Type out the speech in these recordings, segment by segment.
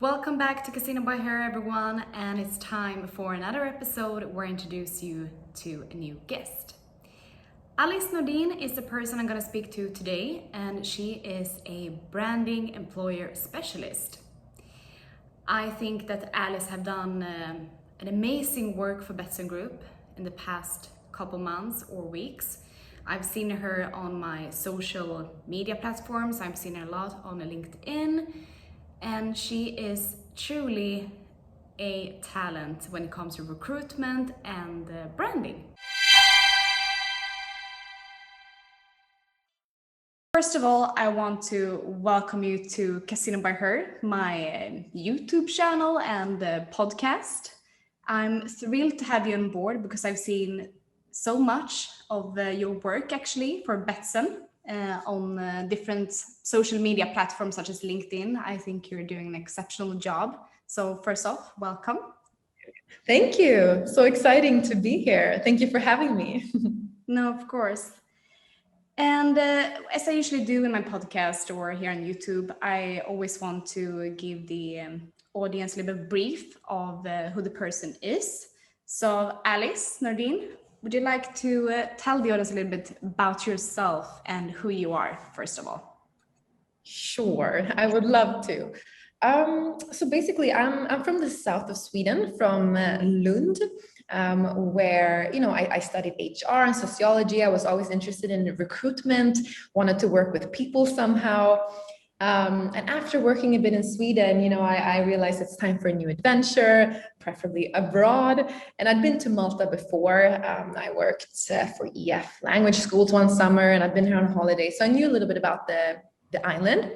Welcome back to Casino by Her, everyone, and it's time for another episode where I introduce you to a new guest. Alice Nordin is the person I'm going to speak to today, and she is a branding employer specialist. I think that Alice have done an amazing work for Betsson Group in the past couple months or weeks. I've seen her on my social media platforms. I've seen her a lot on LinkedIn. And she is truly a talent when it comes to recruitment and branding. First of all, I want to welcome you to Casino by Her, my YouTube channel and podcast. I'm thrilled to have you on board because I've seen so much of your work actually for Betsson. On different social media platforms such as LinkedIn. I think you're doing an exceptional job. So first off, welcome. Thank you. So exciting to be here. Thank you for having me. No, of course. And as I usually do in my podcast or here on YouTube, I always want to give the audience a little bit brief of who the person is. So Alice Nordin, would you like to tell the audience a little bit about yourself and who you are, first of all? Sure, I would love to. So basically, I'm from the south of Sweden, from Lund, where I studied HR and sociology. I was always interested in recruitment, wanted to work with people somehow. And after working a bit in Sweden, I realized it's time for a new adventure, preferably abroad. And I'd been to Malta before. I worked for EF language schools one summer, and I'd been here on holiday. So I knew a little bit about the island.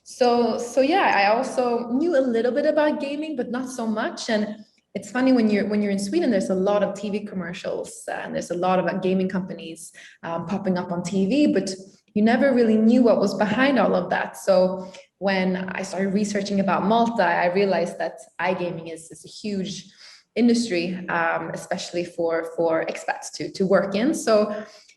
So yeah, I also knew a little bit about gaming, but not so much. And it's funny when you're in Sweden, there's a lot of TV commercials and there's a lot of gaming companies popping up on TV, but you never really knew what was behind all of that. So when I started researching about Malta, I realized that iGaming is a huge industry, especially for expats to work in. So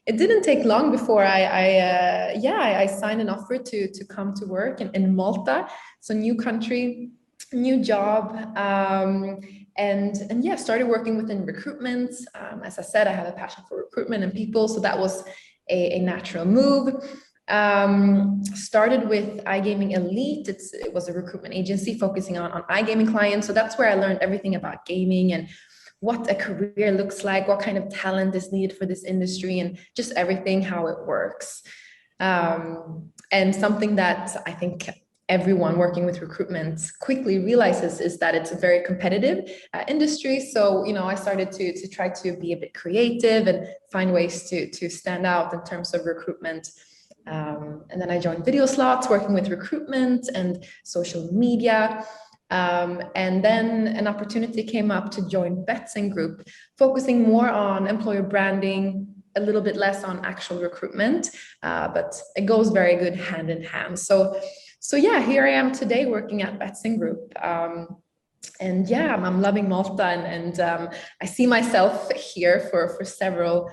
it didn't take long before I signed an offer to come to work in Malta. So new country, new job, and started working within recruitment. As I said, I have a passion for recruitment and people, so that was a natural move. Started with iGaming Elite. It was a recruitment agency focusing on iGaming clients. So that's where I learned everything about gaming and what a career looks like, what kind of talent is needed for this industry, and just everything, how it works. And something that I think everyone working with recruitment quickly realizes is that it's a very competitive industry. So, I started to try to be a bit creative and find ways to stand out in terms of recruitment. And then I joined Video Slots, working with recruitment and social media. And then an opportunity came up to join Betsson Group, focusing more on employer branding, a little bit less on actual recruitment, but it goes very good hand in hand. So yeah, here I am today working at Betsson Group. And yeah, I'm loving Malta, and I see myself here for several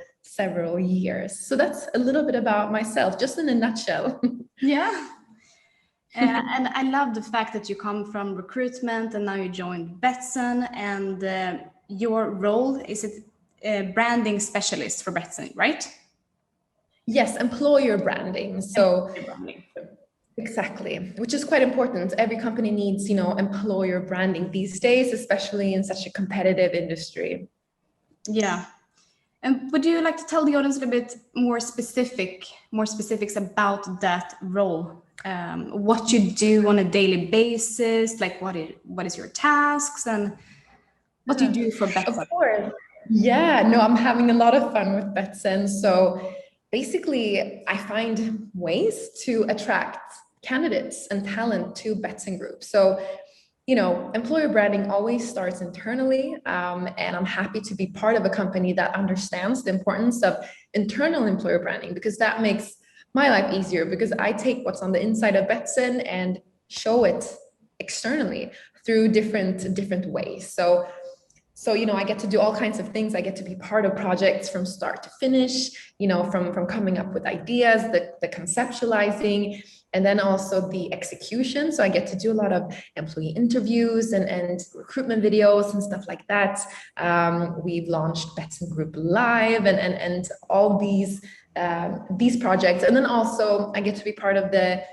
years. So that's a little bit about myself, just in a nutshell. Yeah. And I love the fact that you come from recruitment and now you joined Betsson, and your role is branding specialist for Betsson, right? Yes, employer branding. So exactly, which is quite important. Every company needs, employer branding these days, especially in such a competitive industry. Yeah. And would you like to tell the audience a little bit more specifics about that role? What you do on a daily basis, like what is your tasks and what you do for Betsson? Of course. Yeah, no, I'm having a lot of fun with Betsson. So basically, I find ways to attract candidates and talent to Betsson Group. So, employer branding always starts internally, and I'm happy to be part of a company that understands the importance of internal employer branding, because that makes my life easier, because I take what's on the inside of Betsson and show it externally through different ways. So I get to do all kinds of things. I get to be part of projects from start to finish, from coming up with ideas, the conceptualizing, And then also the execution. So I get to do a lot of employee interviews and recruitment videos and stuff like that. We've launched Betsson Group Live and all these projects. And then also I get to be part of the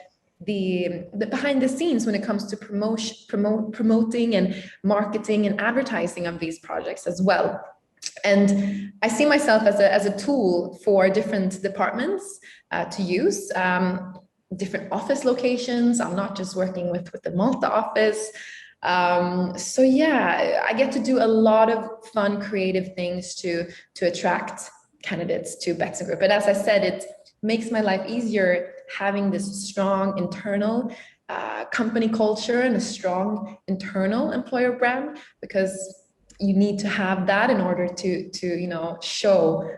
behind the scenes when it comes to promoting and marketing and advertising of these projects as well. And I see myself as a tool for different departments to use. Different office locations. I'm not just working with the Malta office. So yeah, I get to do a lot of fun, creative things to attract candidates to Betsson Group. But as I said, it makes my life easier having this strong internal company culture and a strong internal employer brand, because you need to have that in order to show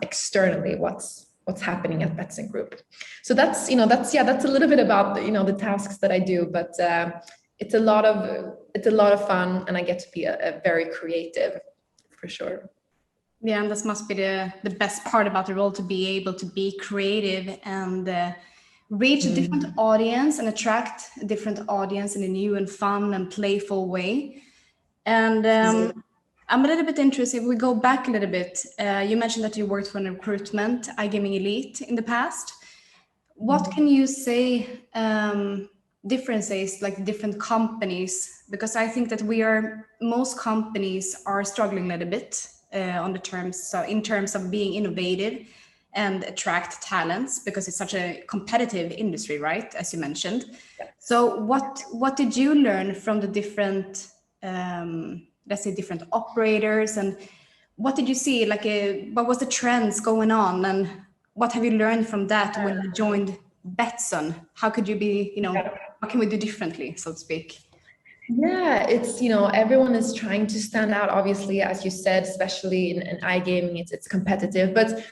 externally what's happening at Betsson Group. So that's a little bit about the tasks that I do, but it's a lot of fun, and I get to be a very creative, for sure. Yeah, and this must be the best part about the role, to be able to be creative and reach a different audience and attract a different audience in a new and fun and playful way. And I'm a little bit interested, if we go back a little bit, you mentioned that you worked for an recruitment, iGaming Elite, in the past. What can you say differences, like different companies? Because I think that most companies are struggling a little bit in terms of being innovative and attract talents, because it's such a competitive industry, right? As you mentioned. Yeah. So what did you learn from the different let's say different operators, and what did you see, what was the trends going on, and what have you learned from that when you joined Betsson? How could you be, what can we do differently, so to speak? Yeah, it's, everyone is trying to stand out, obviously, as you said, especially in iGaming, it's competitive. But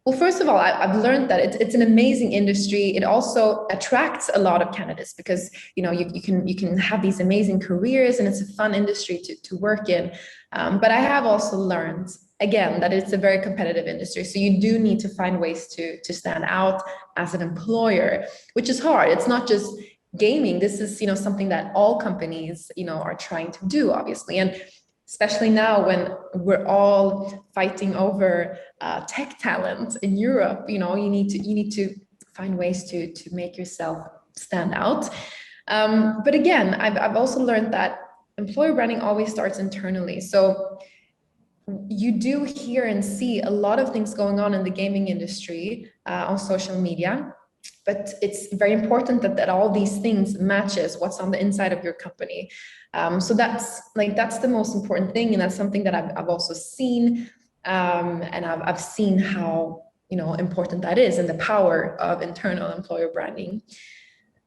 well, first of all, I've learned that it's an amazing industry. It also attracts a lot of candidates because, you can have these amazing careers, and it's a fun industry to work in. But I have also learned, again, that it's a very competitive industry. So you do need to find ways to stand out as an employer, which is hard. It's not just gaming. This is, something that all companies, are trying to do, obviously. And especially now when we're all fighting over tech talent in Europe, you need to find ways to make yourself stand out. But again, I've also learned that employer branding always starts internally. So you do hear and see a lot of things going on in the gaming industry on social media. But it's very important that all these things matches what's on the inside of your company. So that's the most important thing, and that's something that I've also seen, and I've seen how important that is, and the power of internal employer branding.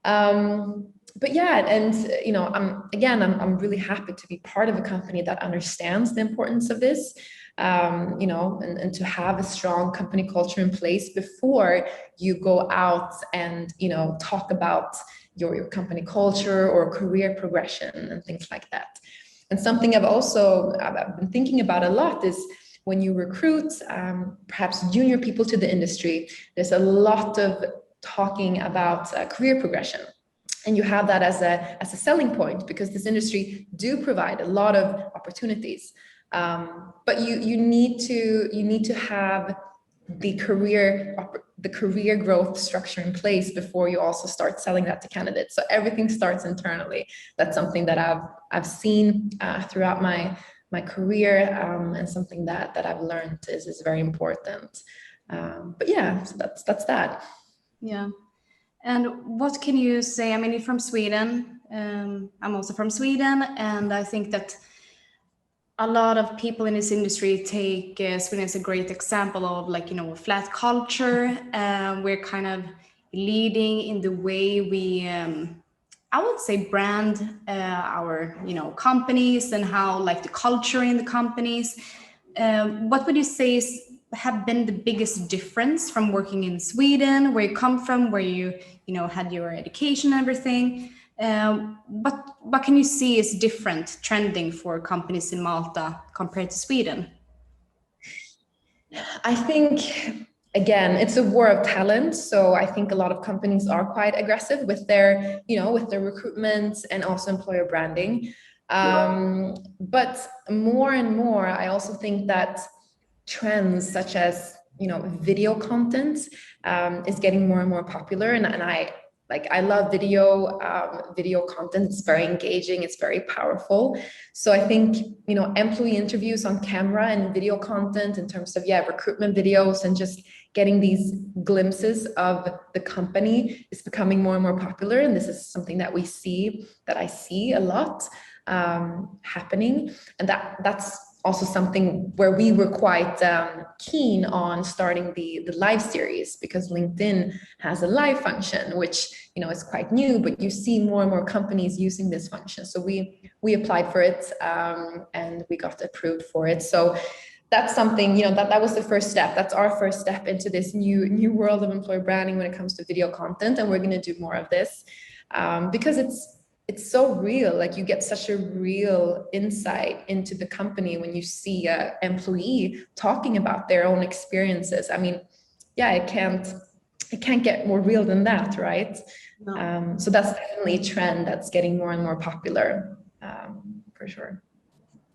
But yeah, and I'm really happy to be part of a company that understands the importance of this. And to have a strong company culture in place before you go out and, talk about your company culture or career progression and things like that. And something I've been thinking about a lot is when you recruit perhaps junior people to the industry, there's a lot of talking about career progression. And you have that as a selling point, because this industry do provide a lot of opportunities. But you need to have the career growth structure in place before you also start selling that to candidates. So everything starts internally. That's something that I've seen throughout my career, and something that I've learned is very important. But yeah, so that's that. Yeah. And what can you say? I mean, you're from Sweden. I'm also from Sweden, and I think that a lot of people in this industry take Sweden as a great example of a flat culture. We're kind of leading in the way we, I would say, brand our companies, and how the culture in the companies. What would you say have been the biggest difference from working in Sweden, where you come from, where you had your education and everything? What can you see is different trending for companies in Malta compared to Sweden? I think, again, it's a war of talent. So I think a lot of companies are quite aggressive with their, with their recruitment and also employer branding. But more and more, I also think that trends such as, video content is getting more and more popular. And I love video content. It's very engaging. It's very powerful. So I think, employee interviews on camera and video content in terms of, recruitment videos and just getting these glimpses of the company is becoming more and more popular. And this is something that I see a lot happening. And that's also something where we were quite keen on starting the live series, because LinkedIn has a live function, which is quite new, but you see more and more companies using this function. So we applied for it and we got approved for it. So that's something, that was the first step. That's our first step into this new world of employer branding when it comes to video content, and we're going to do more of this because it's so real. Like, you get such a real insight into the company when you see an employee talking about their own experiences. I mean, it can't get more real than that, right? No. So that's definitely a trend that's getting more and more popular, for sure.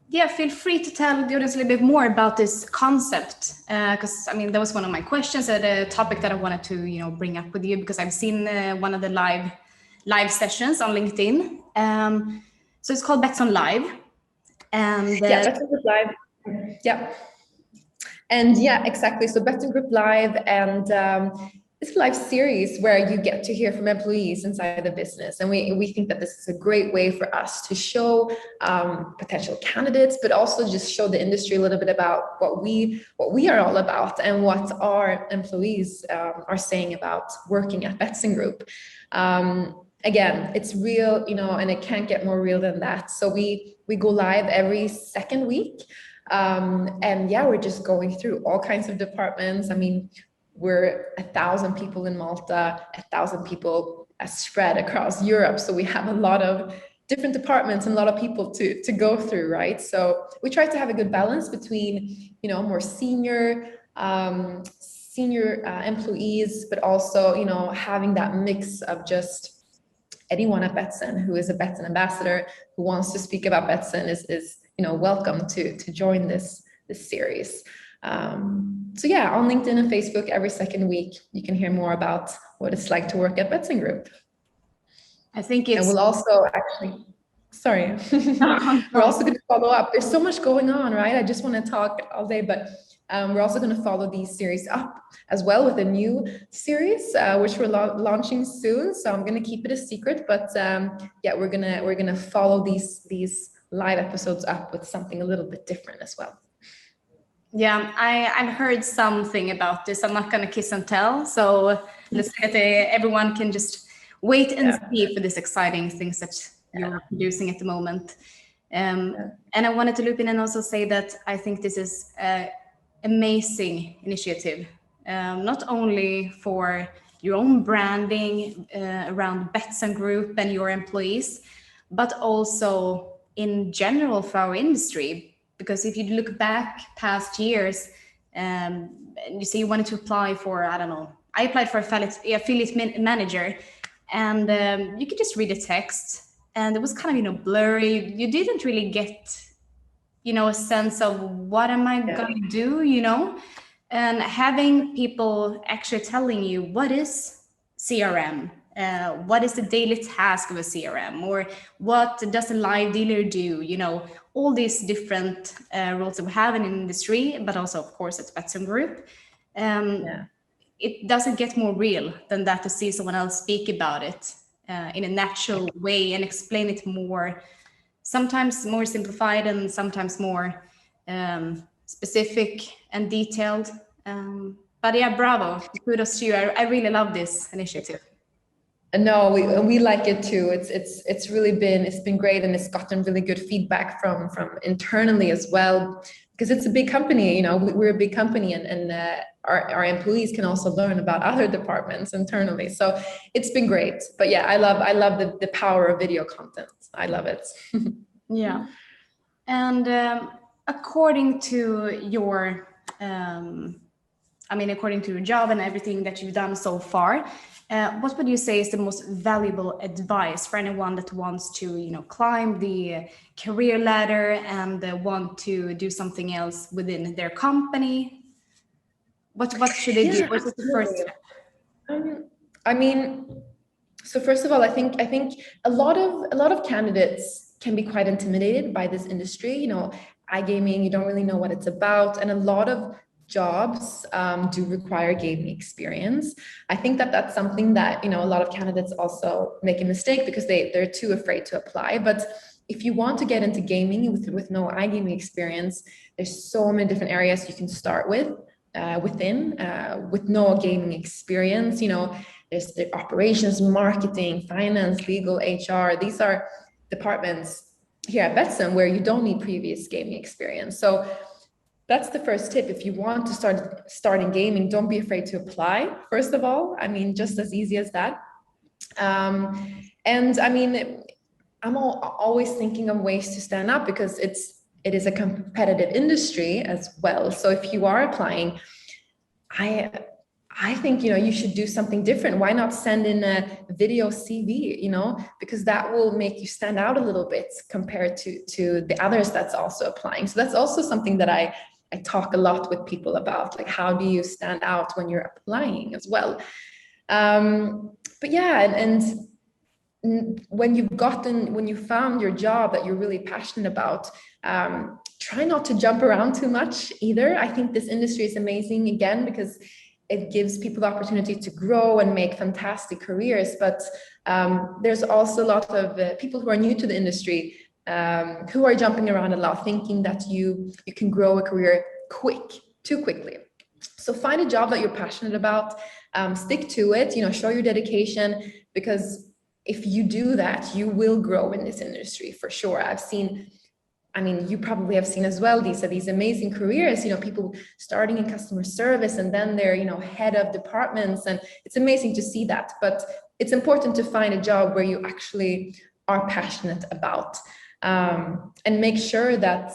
Yeah, feel free to tell the audience a little bit more about this concept, because that was one of my questions, a topic that I wanted to bring up with you, because I've seen one of the live sessions on LinkedIn. So it's called Betsson Live. And Betsson Group Live. Yeah. And exactly. So Betsson Group Live, and it's a live series where you get to hear from employees inside the business. And we think that this is a great way for us to show potential candidates, but also just show the industry a little bit about what we are all about and what our employees are saying about working at Betsson Group. Again, it's real, and it can't get more real than that. So we go live every second week. And we're just going through all kinds of departments. We're 1,000 people in Malta, 1,000 people spread across Europe. So we have a lot of different departments and a lot of people to go through, right? So we try to have a good balance between, more senior employees, but also, having that mix of just anyone at Betsson who is a Betsson ambassador, who wants to speak about Betsson is welcome to join this series. So on LinkedIn and Facebook, every second week, you can hear more about what it's like to work at Betsson Group. I think it's... And we'll also actually... Sorry. We're also going to follow up. There's so much going on, right? I just want to talk all day, but we're also going to follow these series up as well with a new series, which we're launching soon. So I'm going to keep it a secret, but we're going to follow these live episodes up with something a little bit different as well. Yeah, I've heard something about this. I'm not going to kiss and tell. So let's let everyone can just wait and see for this exciting things that you're producing at the moment. And I wanted to loop in and also say that I think this is an amazing initiative, not only for your own branding around Betsson Group and your employees, but also in general for our industry. Because if you look back past years, and you say you wanted to apply for, I applied for affiliate manager, and you could just read a text, and it was kind of, blurry. You didn't really get, a sense of what am I going to do, and having people actually telling you what is CRM, what is the daily task of a CRM, or what does a live dealer do, all these different roles that we have in the industry, but also, of course, at Betsson Group. It doesn't get more real than that to see someone else speak about it in a natural way and explain it more, sometimes more simplified and sometimes more specific and detailed. But bravo, kudos to you. I really love this initiative. No, we like it too. It's really been great, and it's gotten really good feedback from internally as well, because it's a big company. We're a big company, and our employees can also learn about other departments internally. So it's been great. But I love the power of video content. I love it. Yeah, and according to your I mean, according to your job and everything that you've done so far, what would you say is the most valuable advice for anyone that wants to, you know, climb the career ladder and want to do something else within their company? What should they do? What's the first step? I mean, so first of all, I think a lot of candidates can be quite intimidated by this industry. You know, iGaming, you don't really know what it's about, and a lot of jobs do require gaming experience. I think that that's something that, you know, a lot of candidates also make a mistake because they're too afraid to apply. But if you want to get into gaming with no iGaming experience, there's so many different areas you can start with with no gaming experience. You know, there's the operations, marketing, finance, legal, HR. These are departments here at Betsson where you don't need previous gaming experience. So that's the first tip. If you want to start in gaming, don't be afraid to apply, first of all. I mean, just as easy as that. And I mean, I'm always thinking of ways to stand up because it is a competitive industry as well. So if you are applying, I think, you know, you should do something different. Why not send in a video CV, you know, because that will make you stand out a little bit compared to the others that's also applying. So that's also something that I talk a lot with people about, like, how do you stand out when you're applying as well? But yeah, and when you found your job that you're really passionate about, try not to jump around too much either. I think this industry is amazing, again, because it gives people the opportunity to grow and make fantastic careers. But there's also a lot of people who are new to the industry who are jumping around a lot, thinking that you can grow a career too quickly. So find a job that you're passionate about, stick to it, you know, show your dedication, because if you do that, you will grow in this industry for sure. I mean, you probably have seen as well, these amazing careers, you know, people starting in customer service and then they're, you know, head of departments, and it's amazing to see that. But it's important to find a job where you actually are passionate about, and make sure that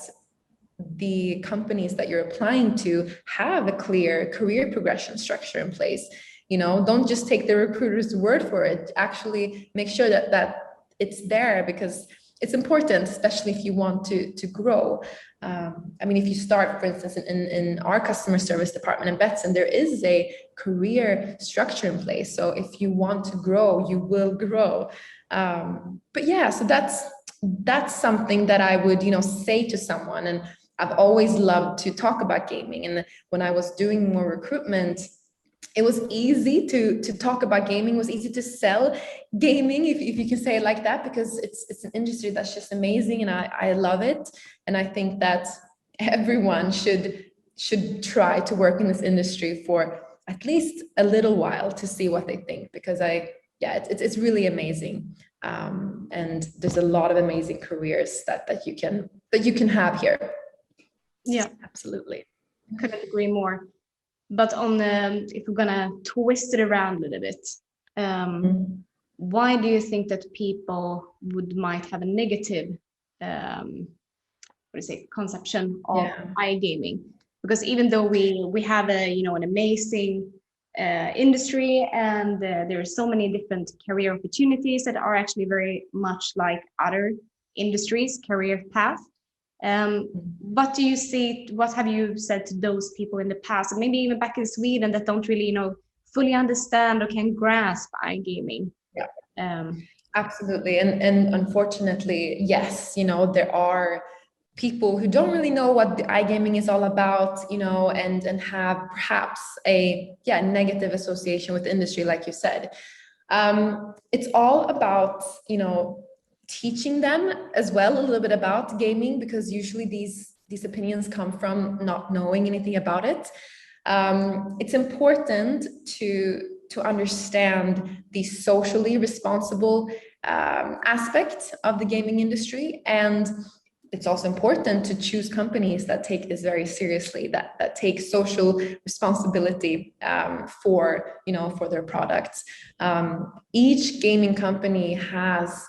the companies that you're applying to have a clear career progression structure in place. You know, don't just take the recruiter's word for it. Actually make sure that it's there, because it's important, especially if you want to grow. I mean, if you start, for instance, in our customer service department in Betsson, there is a career structure in place. So if you want to grow, you will grow. But yeah, so that's something that I would, you know, say to someone. And I've always loved to talk about gaming. And when I was doing more recruitment, it was easy to talk about gaming. It was easy to sell gaming, if you can say it like that, because it's an industry that's just amazing, and I love it. And I think that everyone should try to work in this industry for at least a little while to see what they think, because it's really amazing. And there's a lot of amazing careers that you can have here. Yeah, absolutely. Couldn't agree more. But on if we're gonna twist it around a little bit, why do you think that people might have a negative conception of iGaming? Because even though we have an amazing industry, and there are so many different career opportunities that are actually very much like other industries career path. What do you see? What have you said to those people in the past, and maybe even back in Sweden, that don't really, fully understand or can grasp iGaming? Yeah, absolutely. And unfortunately, yes, there are people who don't really know what the iGaming is all about, and have perhaps a negative association with the industry, like you said. It's all about, teaching them as well a little bit about gaming, because usually these opinions come from not knowing anything about it. It's important to understand the socially responsible aspect of the gaming industry, and it's also important to choose companies that take this very seriously, that take social responsibility for their products. Each gaming company has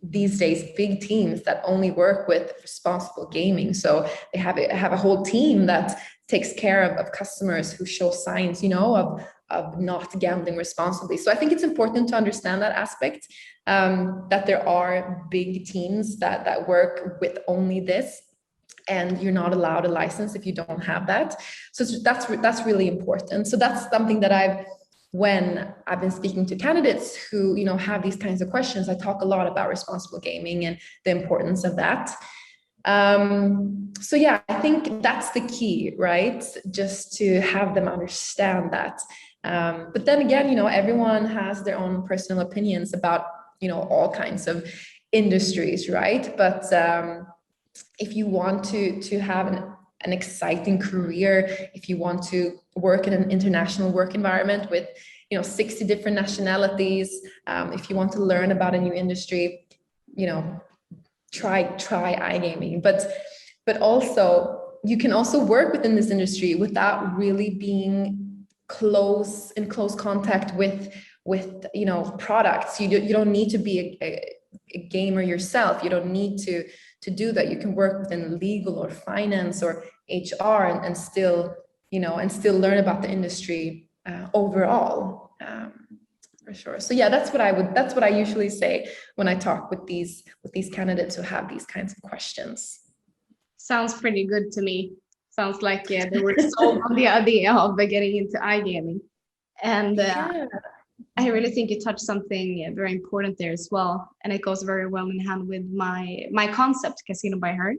these days big teams that only work with responsible gaming. So they have a whole team that takes care of customers who show signs, of not gambling responsibly. So I think it's important to understand that aspect, that there are big teams that work with only this, and you're not allowed a license if you don't have that. So that's really important. So that's something that when I've been speaking to candidates who, have these kinds of questions, I talk a lot about responsible gaming and the importance of that. So yeah, I think that's the key, right? Just to have them understand that. But then again, everyone has their own personal opinions about, all kinds of industries, right? But if you want to have an exciting career, if you want to work in an international work environment with 60 different nationalities, if you want to learn about a new industry, try iGaming. But also you can also work within this industry without really being in close contact with products. You don't need to be a gamer yourself. You don't need to do that. You can work within legal or finance or HR and still learn about the industry overall, for sure. So yeah, that's what I usually say when I talk with these candidates who have these kinds of questions. Sounds pretty good to me. Sounds like they were sold on the idea of getting into iGaming. And I really think you touched something very important there as well. And it goes very well in hand with my concept, Casino by Her.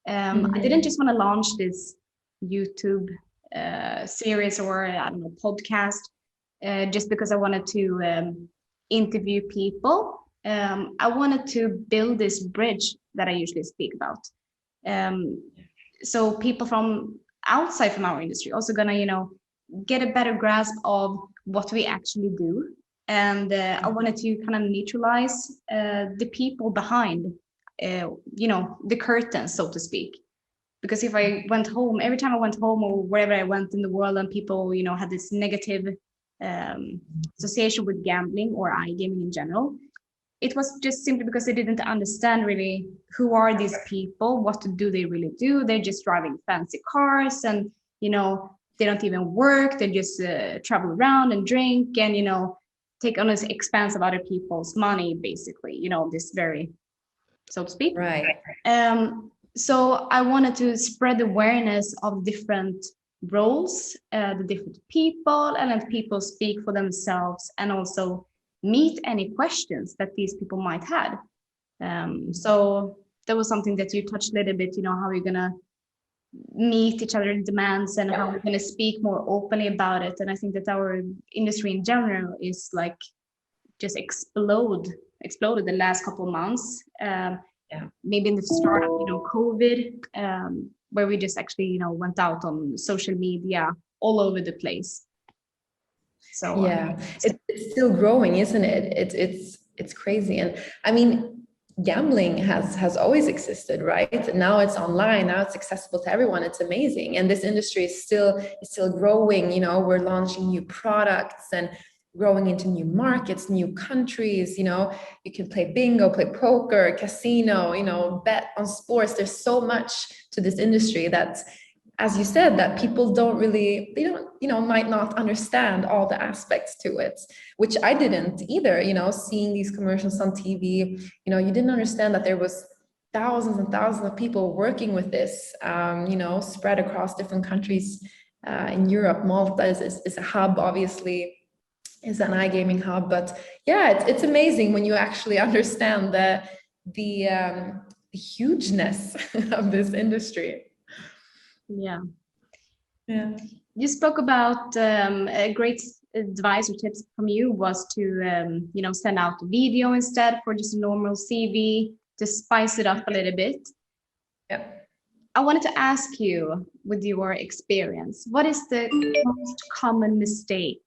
I didn't just want to launch this YouTube series or, I don't know, podcast, just because I wanted to interview people. I wanted to build this bridge that I usually speak about. So people from outside from our industry also gonna, get a better grasp of what we actually do. And I wanted to kind of neutralize the people behind, the curtains, so to speak. Because if I went home, every time I went home or wherever I went in the world and people, had this negative association with gambling or iGaming in general, it was just simply because they didn't understand really who are these people, what do they really do. They're just driving fancy cars and, they don't even work. They just travel around and drink and, take on this expense of other people's money, basically, this very, so to speak. Right. So I wanted to spread awareness of different roles, the different people, and let people speak for themselves and also meet any questions that these people might have. So that was something that you touched a little bit, how you're going to meet each other's demands and how we're going to speak more openly about it. And I think that our industry in general is like just exploded the last couple of months. Maybe in the start of COVID, where we just actually went out on social media all over the place. So it's still growing, isn't it? It's crazy. And I mean, gambling has always existed, right? Now it's online, now it's accessible to everyone. It's amazing. And this industry is still growing. We're launching new products and growing into new markets, new countries. You can play bingo, play poker, casino, bet on sports. There's so much to this industry that's, as you said, that people might not understand all the aspects to it, which I didn't either, seeing these commercials on TV, you didn't understand that there was thousands and thousands of people working with this, spread across different countries in Europe. Malta is a hub, obviously, is an iGaming hub, but yeah, it's amazing when you actually understand the hugeness of this industry. Yeah. You spoke about a great advice or tips from you was to send out a video instead for just a normal CV to spice it up a little bit. Yeah. I wanted to ask you, with your experience, what is the most common mistake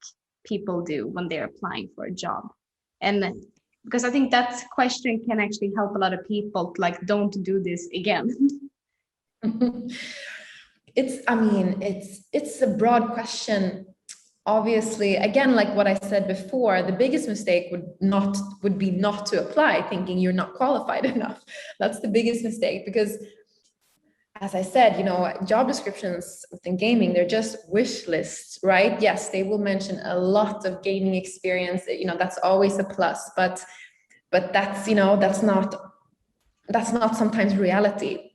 people do when they're applying for a job? And because I think that question can actually help a lot of people, like, don't do this again. It's a broad question. Obviously, again, like what I said before, the biggest mistake would be not to apply, thinking you're not qualified enough. That's the biggest mistake, because as I said, job descriptions within gaming, they're just wish lists, right? Yes, they will mention a lot of gaming experience. That's always a plus, but that's not sometimes reality.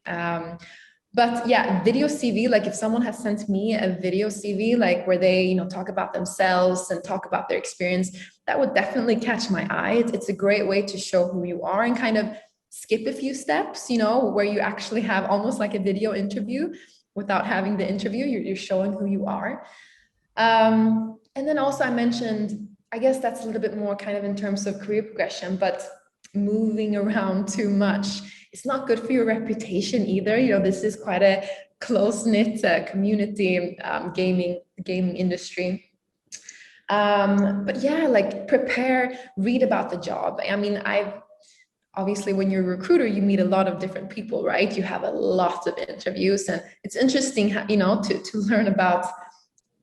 But yeah, video CV, like if someone has sent me a video CV, like where they, talk about themselves and talk about their experience, that would definitely catch my eye. It's a great way to show who you are and kind of skip a few steps, where you actually have almost like a video interview without having the interview. You're showing who you are. And then also I mentioned, I guess that's a little bit more kind of in terms of career progression, but moving around too much, it's not good for your reputation either. This is quite a close-knit community, gaming industry. But yeah, like prepare, read about the job. I mean, obviously when you're a recruiter, you meet a lot of different people, right? You have a lot of interviews, and it's interesting, to learn about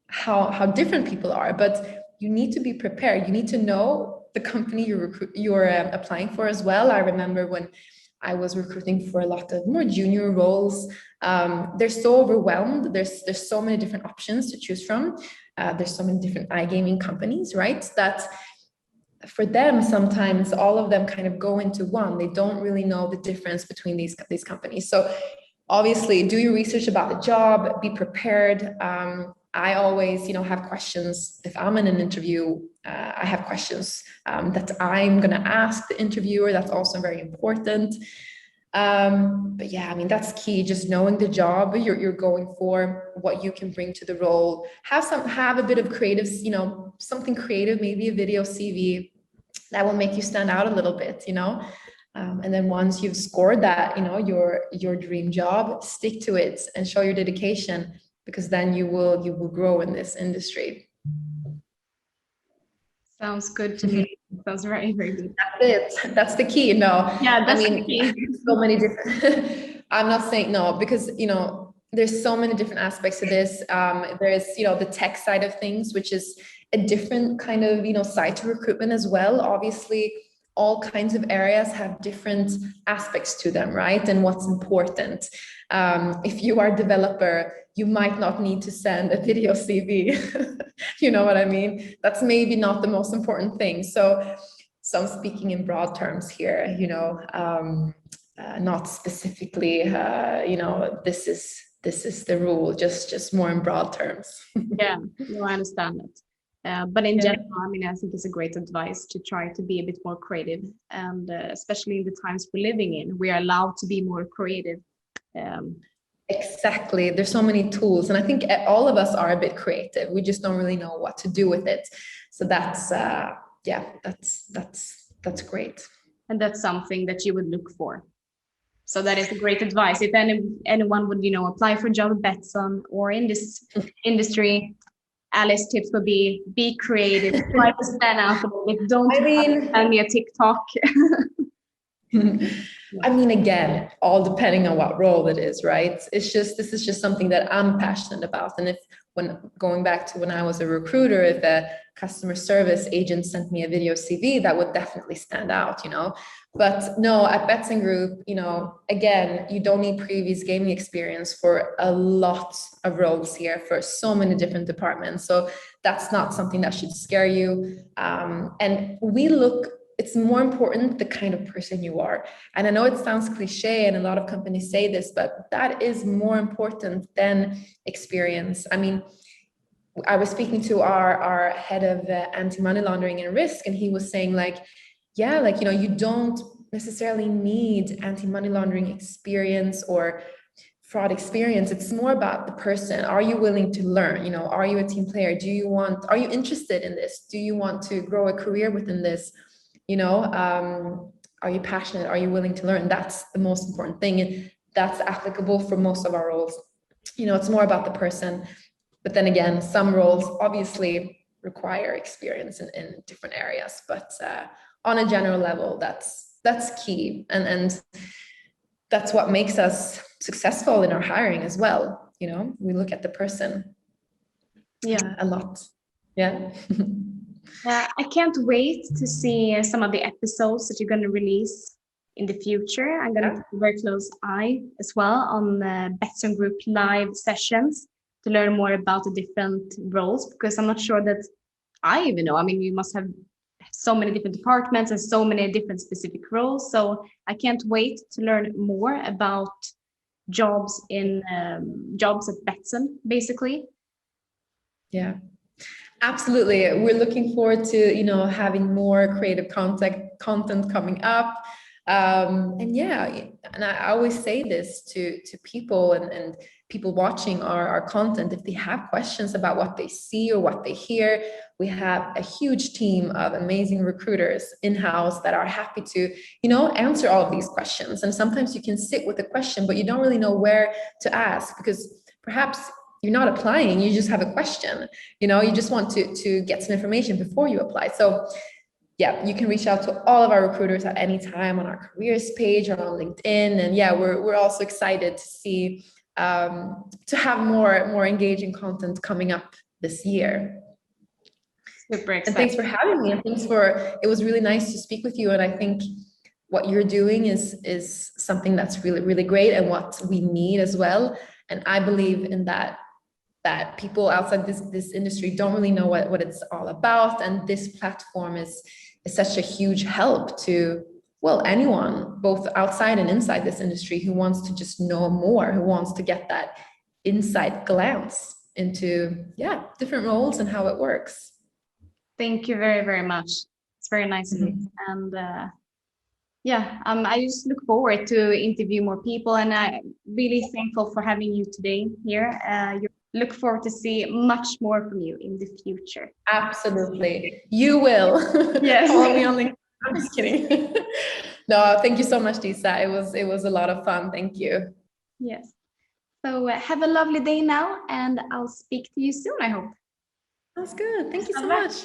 how different people are, but you need to be prepared. You need to know the company you're applying for as well. I remember when I was recruiting for a lot of more junior roles, they're so overwhelmed. There's so many different options to choose from. There's so many different iGaming companies, right? That for them, sometimes all of them kind of go into one. They don't really know the difference between these companies. So obviously do your research about the job, be prepared. I always, have questions. If I'm in an interview, I have questions that I'm going to ask the interviewer. That's also very important. But yeah, I mean, that's key. Just knowing the job you're going for, what you can bring to the role. Have a bit of creative, something creative, maybe a video CV that will make you stand out a little bit, and then once you've scored that, your dream job, stick to it and show your dedication, because then you will grow in this industry. Sounds good to me. Sounds very, very good. That's it. That's the key. No, Yeah, that's I mean, the key. so many different. I'm not saying no, because there's so many different aspects to this. There's the tech side of things, which is a different kind of side to recruitment as well. Obviously, all kinds of areas have different aspects to them, right? And what's important. If you are a developer, you might not need to send a video CV. You know what I mean? That's maybe not the most important thing. So I'm speaking in broad terms here, not specifically, this is the rule, just more in broad terms. Yeah, no, I understand that. But in general, I mean, I think it's a great advice to try to be a bit more creative, and especially in the times we're living in, we are allowed to be more creative. Exactly. There's so many tools, and I think all of us are a bit creative. We just don't really know what to do with it. So that's that's great. And that's something that you would look for. So that is a great advice. If anyone would, apply for a job at Betsson or in this industry, Alice's tips would be creative, try to stand out a little bit. Don't send me a TikTok. I mean, again, all depending on what role it is, right? This is just something that I'm passionate about. And when going back to when I was a recruiter, if a customer service agent sent me a video CV, that would definitely stand out, But no, at Betsson Group, again, you don't need previous gaming experience for a lot of roles here, for so many different departments. So that's not something that should scare you. And it's more important the kind of person you are. And I know it sounds cliche, and a lot of companies say this, but that is more important than experience. I mean, I was speaking to our head of anti-money laundering and risk, and he was saying you don't necessarily need anti-money laundering experience or fraud experience. It's more about the person. Are you willing to learn? Are you a team player? Are you interested in this? Do you want to grow a career within this? Are you passionate? Are you willing to learn? That's the most important thing. And that's applicable for most of our roles. It's more about the person. But then again, some roles obviously require experience in different areas. But on a general level, that's key. And that's what makes us successful in our hiring as well. We look at the person. Yeah, a lot. Yeah. I can't wait to see some of the episodes that you're going to release in the future. I'm going to keep a very close eye as well on the Betsson Group live sessions to learn more about the different roles, because I'm not sure that I even know. I mean, you must have so many different departments and so many different specific roles. So I can't wait to learn more about jobs jobs at Betsson, basically. Yeah, absolutely. We're looking forward to, having more creative content coming up. And yeah, and I always say this to people and people watching our content. If they have questions about what they see or what they hear, we have a huge team of amazing recruiters in-house that are happy to, answer all of these questions. And sometimes you can sit with a question, but you don't really know where to ask, because perhaps you're not applying, you just have a question, you just want to get some information before you apply. So yeah, you can reach out to all of our recruiters at any time on our careers page or on LinkedIn. And yeah, we're also excited to see, to have more engaging content coming up this year. Super excited. And thanks for having me. And it was really nice to speak with you. And I think what you're doing is something that's really, really great and what we need as well. And I believe in that people outside this industry don't really know what it's all about. And this platform is such a huge help to, well, anyone, both outside and inside this industry, who wants to just know more, who wants to get that inside glance into, different roles and how it works. Thank you very, very much. It's very nice of you. And I just look forward to interview more people, and I'm really thankful for having you today here. Look forward to see much more from you in the future. Absolutely. You will. Yes. Follow me on LinkedIn. I'm just kidding. No, thank you so much, Disa. It was a lot of fun. Thank you. Yes. So have a lovely day now, and I'll speak to you soon, I hope. That's good. Thank you so much.